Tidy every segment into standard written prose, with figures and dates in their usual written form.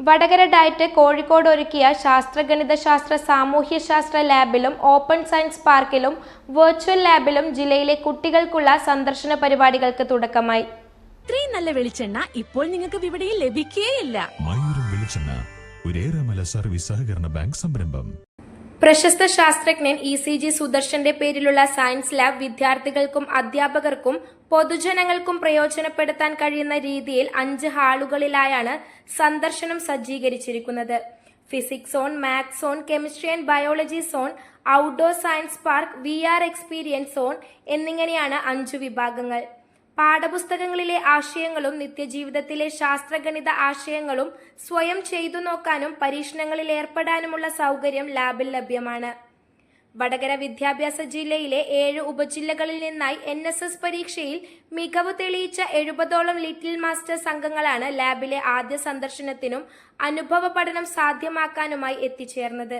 Vadakara diet Kozhikode ഒരുക്കിയ ശാസ്ത്രഗണിതശാസ്ത്ര സാമൂഹ്യശാസ്ത്ര ലാബിലും open science പാർക്കിലും virtual ലാബിലും ജില്ലയിലെ കുട്ടികൾക്കുള്ള സന്ദർശന പരിപാടികൾക്ക് തുടക്കമായി. ഇത്രയും നല്ല വെളിച്ചെണ്ണ ഇപ്പോൾ നിങ്ങൾക്ക് വിപണിയിൽ ലഭിക്കുകയില്ല. സർവീസ് സഹകരണ ബാങ്ക് സംരംഭം. പ്രശസ്ത ശാസ്ത്രജ്ഞൻ ECG സുദർശന്റെ പേരിലുള്ള സയൻസ് ലാബ് വിദ്യാർത്ഥികൾക്കും അധ്യാപകർക്കും പൊതുജനങ്ങൾക്കും പ്രയോജനപ്പെടുത്താൻ കഴിയുന്ന രീതിയിൽ 5 ഹാളുകളിലായാണ് സന്ദർശനം സജ്ജീകരിച്ചിരിക്കുന്നത്. Physics zone, maths zone, chemistry and biology zone, outdoor science park, VR experience zone എന്നിങ്ങനെയാണ് 5 വിഭാഗങ്ങൾ. പാഠപുസ്തകങ്ങളിലെ ആശയങ്ങളും നിത്യജീവിതത്തിലെ ശാസ്ത്രഗണിത ആശയങ്ങളും സ്വയം ചെയ്തു നോക്കാനും പരീക്ഷണങ്ങളിൽ ഏർപ്പെടാനുമുള്ള സൗകര്യം ലാബിൽ ലഭ്യമാണ്. വടകര വിദ്യാഭ്യാസ ജില്ലയിലെ 7 ഉപജില്ലകളിൽ നിന്നായി NSS പരീക്ഷയിൽ മികവ് തെളിയിച്ച 70ഓളം ലിറ്റിൽ മാസ്റ്റേഴ്സ് അംഗങ്ങളാണ് ലാബിലെ ആദ്യ സന്ദർശനത്തിനും അനുഭവ പഠനം സാധ്യമാക്കാനുമായി എത്തിച്ചേർന്നത്.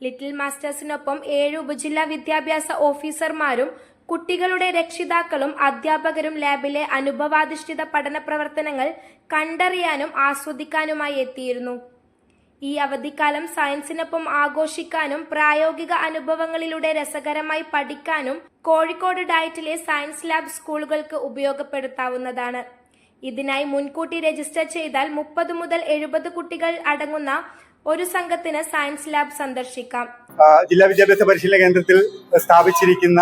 ലിറ്റിൽ മാസ്റ്റേഴ്സിനൊപ്പം 7 ഉപജില്ലാ വിദ്യാഭ്യാസ ഓഫീസർമാരും കുട്ടികളുടെ രക്ഷിതാക്കളും അധ്യാപകരും ലാബിലെ അനുഭവാധിഷ്ഠിത പഠന പ്രവർത്തനങ്ങൾ കണ്ടറിയാനും ആസ്വദിക്കാനുമായി എത്തിയിരുന്നു. ഈ അവധിക്കാലം സയൻസിനൊപ്പം ആഘോഷിക്കാനും പ്രായോഗിക അനുഭവങ്ങളിലൂടെ രസകരമായി പഠിക്കാനും കോഴിക്കോട് ഡയറ്റിലെ സയൻസ് ലാബ് സ്കൂളുകൾക്ക് ഉപയോഗപ്പെടുത്താവുന്നതാണ്. ഇതിനായി മുൻകൂട്ടി രജിസ്റ്റർ ചെയ്താൽ 30 മുതൽ 70 കുട്ടികൾ അടങ്ങുന്ന ഒരു സംഘത്തിന് സയൻസ് ലാബ് സന്ദർശിക്കാം. ജില്ലാ വിദ്യാഭ്യാസ പരിശീലന കേന്ദ്രത്തിൽ സ്ഥാപിച്ചിരിക്കുന്ന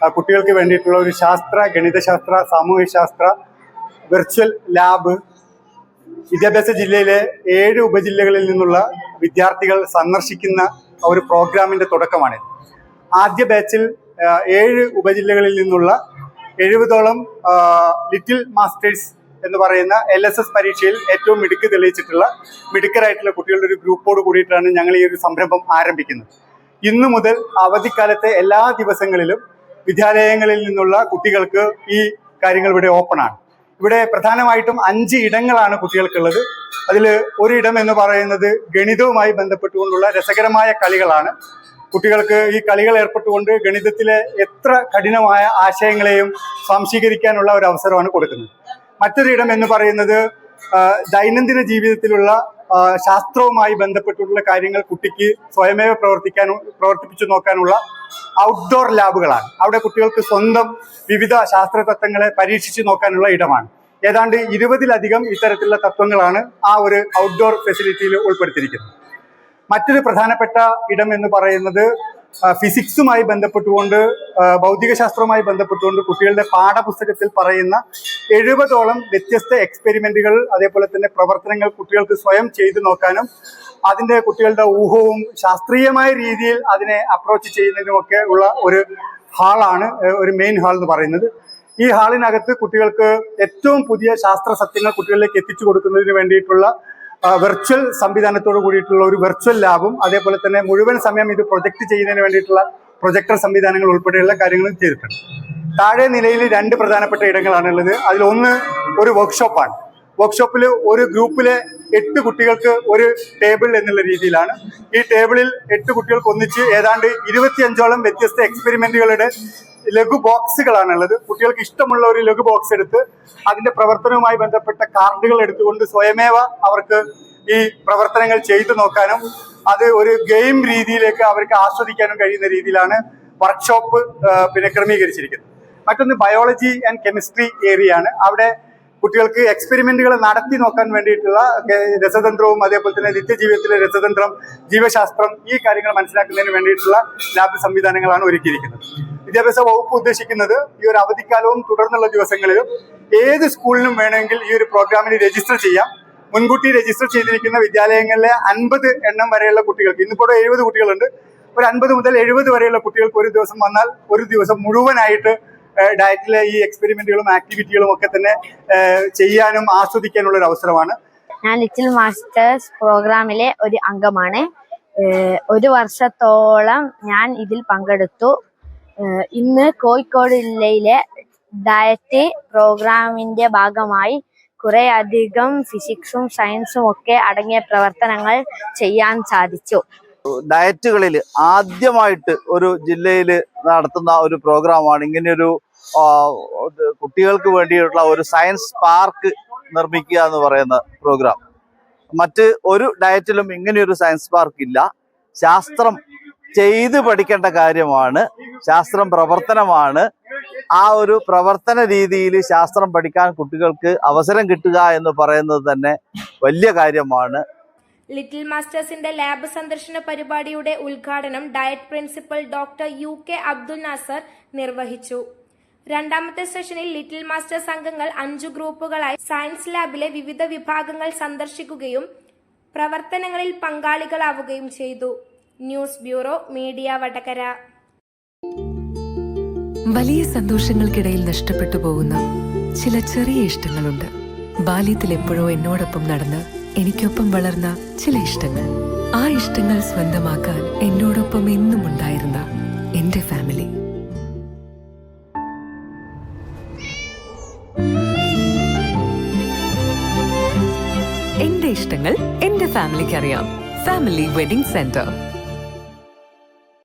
കുട്ടികൾക്ക് വേണ്ടിയിട്ടുള്ള ഒരു ശാസ്ത്ര, ഗണിതശാസ്ത്ര, സാമൂഹ്യശാസ്ത്ര വെർച്വൽ ലാബ് വിദ്യാഭ്യാസ ജില്ലയിലെ 7 ഉപജില്ലകളിൽ നിന്നുള്ള വിദ്യാർത്ഥികൾ സന്ദർശിക്കുന്ന ഒരു പ്രോഗ്രാമിന്റെ തുടക്കമാണ്. ആദ്യ ബാച്ചിൽ 7 ഉപജില്ലകളിൽ നിന്നുള്ള 70ഓളം ലിറ്റിൽ മാസ്റ്റേഴ്സ് എന്ന് പറയുന്ന LSS പരീക്ഷയിൽ ഏറ്റവും മിടുക്ക് തെളിയിച്ചിട്ടുള്ള മിടുക്കരായിട്ടുള്ള കുട്ടികളുടെ ഒരു ഗ്രൂപ്പോട് കൂടിയിട്ടാണ് ഞങ്ങൾ ഈ ഒരു സംരംഭം ആരംഭിക്കുന്നത്. ഇന്നു മുതൽ അവധിക്കാലത്തെ എല്ലാ ദിവസങ്ങളിലും വിദ്യാലയങ്ങളിൽ നിന്നുള്ള കുട്ടികൾക്ക് ഈ കാര്യങ്ങൾ ഇവിടെ ഓപ്പണാണ്. ഇവിടെ പ്രധാനമായിട്ടും 5 ഇടങ്ങളാണ് കുട്ടികൾക്കുള്ളത്. അതിൽ ഒരു ഇടം എന്ന് പറയുന്നത് ഗണിതവുമായി ബന്ധപ്പെട്ടുകൊണ്ടുള്ള രസകരമായ കളികളാണ്. കുട്ടികൾക്ക് ഈ കളികൾ ഏർപ്പെട്ടുകൊണ്ട് ഗണിതത്തിലെ എത്ര കഠിനമായ ആശയങ്ങളെയും സ്വാംശീകരിക്കാനുള്ള ഒരു അവസരമാണ് കൊടുക്കുന്നത്. മറ്റൊരു ഇടം എന്ന് പറയുന്നത് ദൈനംദിന ജീവിതത്തിലുള്ള ശാസ്ത്രവുമായി ബന്ധപ്പെട്ടുള്ള കാര്യങ്ങൾ കുട്ടിക്ക് സ്വയമേവ പ്രവർത്തിപ്പിച്ചു നോക്കാനുള്ള ഔട്ട്ഡോർ ലാബുകളാണ്. അവിടെ കുട്ടികൾക്ക് സ്വന്തം വിവിധ ശാസ്ത്ര തത്വങ്ങളെ പരീക്ഷിച്ചു നോക്കാനുള്ള ഇടമാണ്. ഏതാണ്ട് 20-ലധികം ഇത്തരത്തിലുള്ള തത്വങ്ങളാണ് ആ ഒരു ഔട്ട്ഡോർ ഫെസിലിറ്റിയിൽ ഉൾപ്പെടുത്തിയിരിക്കുന്നത്. മറ്റൊരു പ്രധാനപ്പെട്ട ഇടം എന്ന് പറയുന്നത് ഫിസിക്സുമായി ബന്ധപ്പെട്ടുകൊണ്ട്, ഭൗതികശാസ്ത്രവുമായി ബന്ധപ്പെട്ടുകൊണ്ട് കുട്ടികളുടെ പാഠപുസ്തകത്തിൽ പറയുന്ന 70ഓളം വ്യത്യസ്ത എക്സ്പെരിമെന്റുകൾ, അതേപോലെ തന്നെ പ്രവർത്തനങ്ങൾ കുട്ടികൾക്ക് സ്വയം ചെയ്തു നോക്കാനും അതിൻ്റെ കുട്ടികളുടെ ഊഹവും ശാസ്ത്രീയമായ രീതിയിൽ അതിനെ അപ്രോച്ച് ചെയ്യുന്നതിനുമൊക്കെ ഉള്ള ഒരു ഹാളാണ് ഒരു മെയിൻ ഹാൾ എന്ന് പറയുന്നത്. ഈ ഹാളിനകത്ത് കുട്ടികൾക്ക് ഏറ്റവും പുതിയ ശാസ്ത്ര സത്യങ്ങൾ കുട്ടികളിലേക്ക് എത്തിച്ചു കൊടുക്കുന്നതിന് വേണ്ടിയിട്ടുള്ള വെർച്വൽ സംവിധാനത്തോട് കൂടിയിട്ടുള്ള ഒരു വെർച്വൽ ലാബും, അതേപോലെ തന്നെ മുഴുവൻ സമയം ഇത് പ്രൊജക്ട് ചെയ്യുന്നതിന് വേണ്ടിയിട്ടുള്ള പ്രൊജക്ടർ സംവിധാനങ്ങൾ ഉൾപ്പെടെയുള്ള കാര്യങ്ങളും ചെയ്തിട്ടുണ്ട്. താഴെ നിലയിൽ 2 പ്രധാനപ്പെട്ട ഇടങ്ങളാണുള്ളത്. അതിലൊന്ന് ഒരു വർക്ക്ഷോപ്പാണ്. വർക്ക്ഷോപ്പിൽ ഒരു ഗ്രൂപ്പിലെ 8 കുട്ടികൾക്ക് ഒരു ടേബിൾ എന്നുള്ള രീതിയിലാണ്. ഈ ടേബിളിൽ 8 കുട്ടികൾക്ക് ഒന്നിച്ച് ഏതാണ്ട് 25ഓളം വ്യത്യസ്ത എക്സ്പെരിമെന്റുകളുടെ ലഘു ബോക്സുകളാണുള്ളത്. കുട്ടികൾക്ക് ഇഷ്ടമുള്ള ഒരു ലഘു ബോക്സ് എടുത്ത് അതിന്റെ പ്രവർത്തനവുമായി ബന്ധപ്പെട്ട കാർഡുകൾ എടുത്തുകൊണ്ട് സ്വയമേവ അവർക്ക് ഈ പ്രവർത്തനങ്ങൾ ചെയ്തു നോക്കാനും അത് ഒരു ഗെയിം രീതിയിലേക്ക് അവർക്ക് ആസ്വദിക്കാനും കഴിയുന്ന രീതിയിലാണ് വർക്ക്ഷോപ്പ് ക്രമീകരിച്ചിരിക്കുന്നത്. മറ്റൊന്ന് ബയോളജി ആൻഡ് കെമിസ്ട്രി ഏരിയ ആണ്. അവിടെ കുട്ടികൾക്ക് എക്സ്പെരിമെന്റുകൾ നടത്തി നോക്കാൻ വേണ്ടിയിട്ടുള്ള രസതന്ത്രവും, അതേപോലെ തന്നെ നിത്യജീവിതത്തിലെ രസതന്ത്രം, ജീവശാസ്ത്രം, ഈ കാര്യങ്ങൾ മനസ്സിലാക്കുന്നതിന് വേണ്ടിയിട്ടുള്ള ലാബ് സംവിധാനങ്ങളാണ് ഒരുക്കിയിരിക്കുന്നത്. വിദ്യാഭ്യാസ വകുപ്പ് ഉദ്ദേശിക്കുന്നത് ഈ ഒരു അവധിക്കാലവും തുടർന്നുള്ള ദിവസങ്ങളിലും ഏത് സ്കൂളിനും വേണമെങ്കിൽ ഈ ഒരു പ്രോഗ്രാമിന് രജിസ്റ്റർ ചെയ്യാം. മുൻകൂട്ടി രജിസ്റ്റർ ചെയ്തിരിക്കുന്ന വിദ്യാലയങ്ങളിലെ 50 എണ്ണം വരെയുള്ള കുട്ടികൾക്ക്, ഇന്നിപ്പോൾ 70 കുട്ടികളുണ്ട്, ഒരു 50 മുതൽ 70 വരെയുള്ള കുട്ടികൾക്ക് ഒരു ദിവസം വന്നാൽ ഒരു ദിവസം മുഴുവനായിട്ട് ഡയറ്റിലെ ഈ എക്സ്പെരിമെന്റുകളും ആക്ടിവിറ്റികളും ഒക്കെ തന്നെ ചെയ്യാനും ആസ്വദിക്കാനുള്ള ഒരു അവസരമാണ്. ഞാൻ ലിറ്റിൽ മാസ്റ്റേഴ്സ് പ്രോഗ്രാമിലെ ഒരു അംഗമാണ്. 1 വർഷത്തോളം ഞാൻ ഇതിൽ പങ്കെടുത്തു. ഇന്ന് കോഴിക്കോട് ജില്ലയിലെ ഡയറ്റ് പ്രോഗ്രാമിന്റെ ഭാഗമായി കുറെ അധികം ഫിസിക്സും സയൻസും ഒക്കെ അടങ്ങിയ പ്രവർത്തനങ്ങൾ ചെയ്യാൻ സാധിച്ചു. ഡയറ്റുകളിൽ ആദ്യമായിട്ട് ഒരു ജില്ലയിൽ നടത്തുന്ന ഒരു പ്രോഗ്രാമാണ് ഇങ്ങനെയൊരു കുട്ടികൾക്ക് വേണ്ടിയിട്ടുള്ള ഒരു സയൻസ് പാർക്ക് നിർമ്മിക്കുക എന്ന് പറയുന്ന പ്രോഗ്രാം. മറ്റ് ഒരു ഡയറ്റിലും ഇങ്ങനെയൊരു സയൻസ് പാർക്ക് ഇല്ല. ശാസ്ത്രം ചെയ്ത് പഠിക്കേണ്ട കാര്യമാണ്, ശാസ്ത്രം പ്രവർത്തനമാണ്. ആ ഒരു പ്രവർത്തന രീതിയിൽ ശാസ്ത്രം പഠിക്കാൻ കുട്ടികൾക്ക് അവസരം കിട്ടുക എന്ന് പറയുന്നത് തന്നെ വലിയ കാര്യമാണ്. ലിറ്റിൽ മാസ്റ്റേഴ്സിന്റെ ലാബ് സന്ദർശന പരിപാടിയുടെ ഉദ്ഘാടനം DIET principal doctor UK Abdul Nasser നിർവഹിച്ചു. രണ്ടാമത്തെ സെഷനിൽ ലിറ്റിൽ മാസ്റ്റേഴ്സ് അംഗങ്ങൾ 5 ഗ്രൂപ്പുകളായി സയൻസ് ലാബിലെ വിവിധ വിഭാഗങ്ങൾ സന്ദർശിക്കുകയും പ്രവർത്തനങ്ങളിൽ പങ്കാളികളാവുകയും ചെയ്തു. News bureau, media Vadakara. വലിയ സന്തോഷങ്ങൾക്കിടയിൽ നഷ്ടപ്പെട്ടു പോകുന്ന ചില ചെറിയ ഇഷ്ടങ്ങളുണ്ട്. ബാല്യത്തിൽ എപ്പോഴോ എന്നോടൊപ്പം നടന്ന് എനിക്കൊപ്പം വളർന്ന ചില ഇഷ്ടങ്ങൾ. ആ ഇഷ്ടങ്ങൾ സ്വന്തമാക്കാൻ എന്നോടൊപ്പം എന്നും ഉണ്ടായിരുന്ന എന്റെ ഫാമിലി. എന്റെ ഇഷ്ടങ്ങൾ എന്റെ ഫാമിലിക്ക് അറിയാം. Family wedding centre.